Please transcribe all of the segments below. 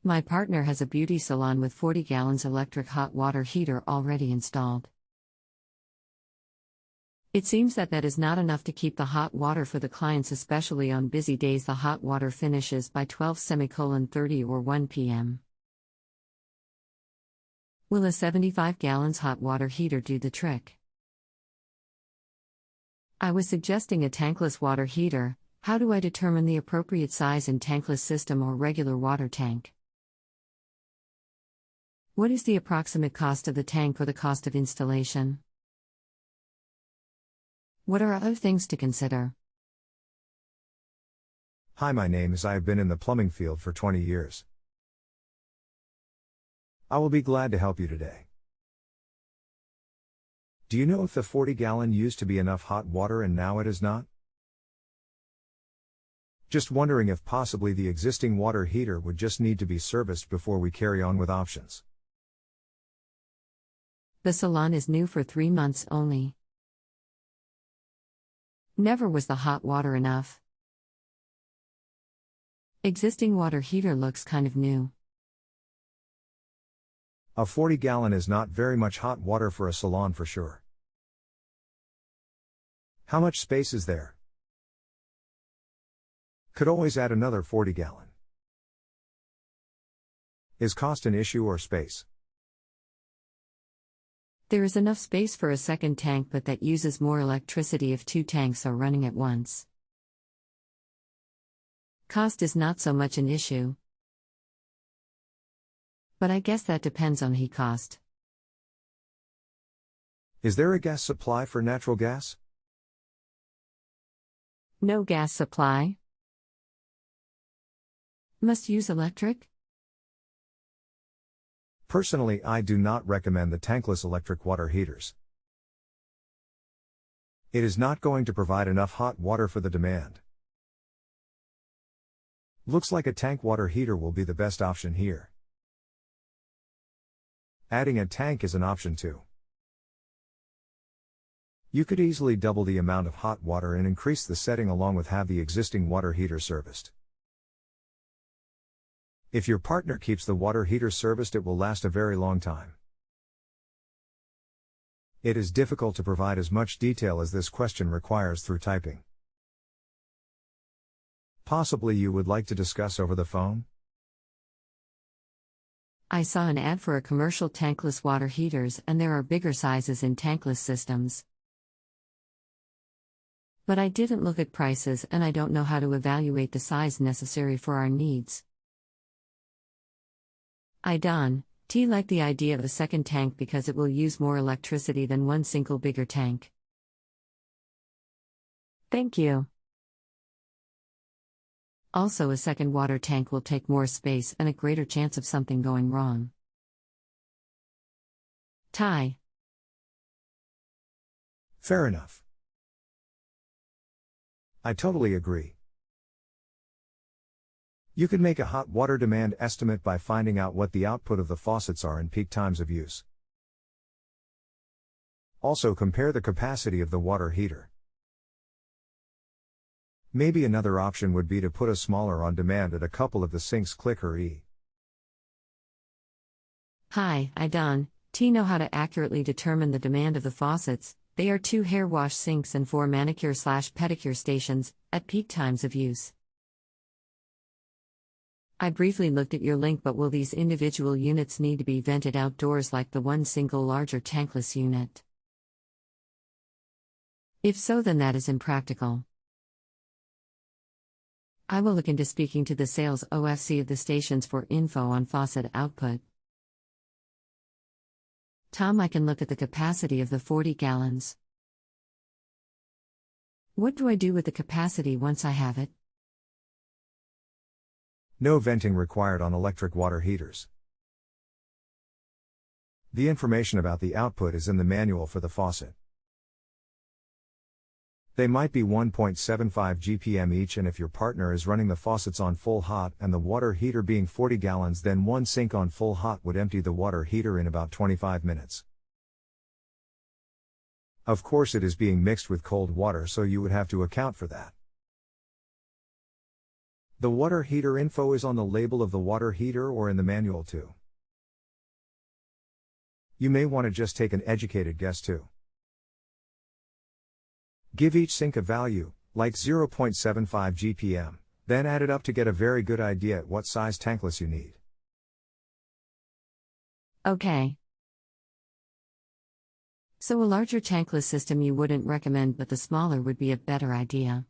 My partner has a beauty salon with 40 gallons electric hot water heater already installed. It seems that is not enough to keep the hot water for the clients, especially on busy days. The hot water finishes by 12:30 or 1 p.m. Will a 75 gallons hot water heater do the trick? I was suggesting a tankless water heater. How do I determine the appropriate size in tankless system or regular water tank? What is the approximate cost of the tank or the cost of installation? What are other things to consider? Hi, my name is. I have been in the plumbing field for 20 years. I will be glad to help you today. Do you know if the 40-gallon used to be enough hot water and now it is not? Just wondering if possibly the existing water heater would just need to be serviced before we carry on with options. The salon is new for 3 months only. Never was the hot water enough. Existing water heater looks kind of new. A 40-gallon is not very much hot water for a salon for sure. How much space is there? Could always add another 40-gallon. Is cost an issue or space? There is enough space for a second tank, but that uses more electricity if 2 tanks are running at once. Cost is not so much an issue. But I guess that depends on heat cost. Is there a gas supply for natural gas? No gas supply. Must use electric? Personally, I do not recommend the tankless electric water heaters. It is not going to provide enough hot water for the demand. Looks like a tank water heater will be the best option here. Adding a tank is an option too. You could easily double the amount of hot water and increase the setting along with have the existing water heater serviced. If your partner keeps the water heater serviced, it will last a very long time. It is difficult to provide as much detail as this question requires through typing. Possibly you would like to discuss over the phone? I saw an ad for a commercial tankless water heaters, and there are bigger sizes in tankless systems. But I didn't look at prices and I don't know how to evaluate the size necessary for our needs. I like the idea of a second tank because it will use more electricity than one single bigger tank. Thank you. Also, a second water tank will take more space and a greater chance of something going wrong. Ty. Fair enough. I totally agree. You could make a hot water demand estimate by finding out what the output of the faucets are in peak times of use. Also compare the capacity of the water heater. Maybe another option would be to put a smaller on demand at a couple of the sinks. Click or E. Hi, know how to accurately determine the demand of the faucets. They are 2 hair wash sinks and 4 manicure/pedicure stations, at peak times of use. I briefly looked at your link, but will these individual units need to be vented outdoors like the one single larger tankless unit? If so, then that is impractical. I will look into speaking to the sales OFC of the stations for info on faucet output. Tom, I can look at the capacity of the 40 gallons. What do I do with the capacity once I have it? No venting required on electric water heaters. The information about the output is in the manual for the faucet. They might be 1.75 GPM each, and if your partner is running the faucets on full hot and the water heater being 40 gallons, then one sink on full hot would empty the water heater in about 25 minutes. Of course, it is being mixed with cold water, so you would have to account for that. The water heater info is on the label of the water heater or in the manual too. You may want to just take an educated guess too. Give each sink a value, like 0.75 GPM, then add it up to get a very good idea at what size tankless you need. Okay. So a larger tankless system you wouldn't recommend, but the smaller would be a better idea.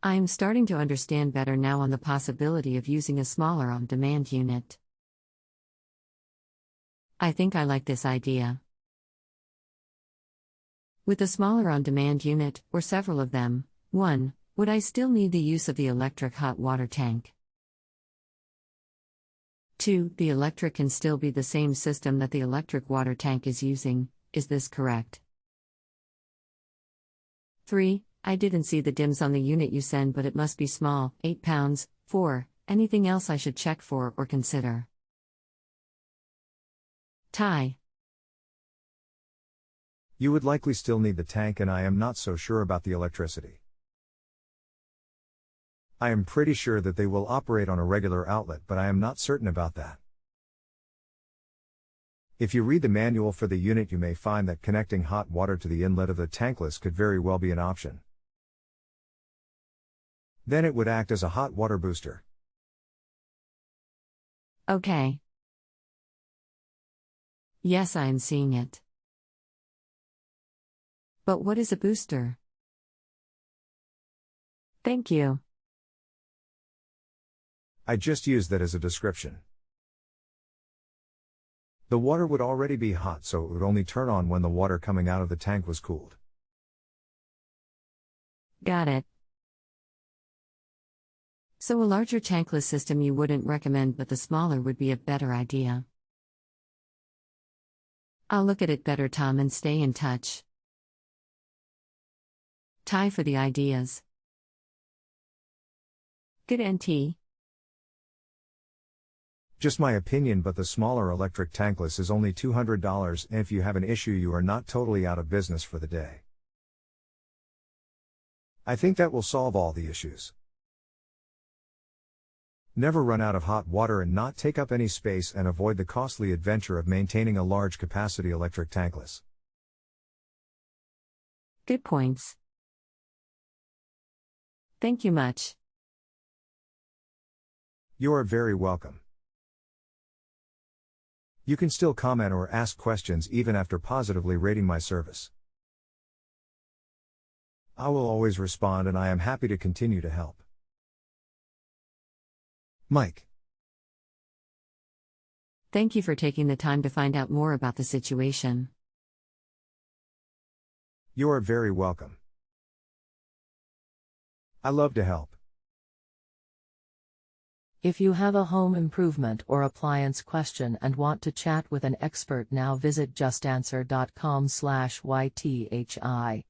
I am starting to understand better now on the possibility of using a smaller on-demand unit. I think I like this idea. With a smaller on-demand unit, or several of them, 1. Would I still need the use of the electric hot water tank? 2. The electric can still be the same system that the electric water tank is using, is this correct? 3. I didn't see the DIMS on the unit you send, but it must be small, 8 pounds. 4. Anything else I should check for or consider? Ty. You would likely still need the tank, and I am not so sure about the electricity. I am pretty sure that they will operate on a regular outlet, but I am not certain about that. If you read the manual for the unit, you may find that connecting hot water to the inlet of the tankless could very well be an option. Then it would act as a hot water booster. Okay. Yes, I am seeing it. But what is a booster? Thank you. I just used that as a description. The water would already be hot, so it would only turn on when the water coming out of the tank was cooled. Got it. So a larger tankless system you wouldn't recommend, but the smaller would be a better idea. I'll look at it better, Tom, and stay in touch. Ty for the ideas. Good NT. Just my opinion, but the smaller electric tankless is only $200, and if you have an issue, you are not totally out of business for the day. I think that will solve all the issues. Never run out of hot water and not take up any space, and avoid the costly adventure of maintaining a large capacity electric tankless. Good points. Thank you much. You are very welcome. You can still comment or ask questions even after positively rating my service. I will always respond, and I am happy to continue to help. Mike. Thank you for taking the time to find out more about the situation. You are very welcome. I love to help. If you have a home improvement or appliance question and want to chat with an expert now, visit JustAnswer.com/YTHI.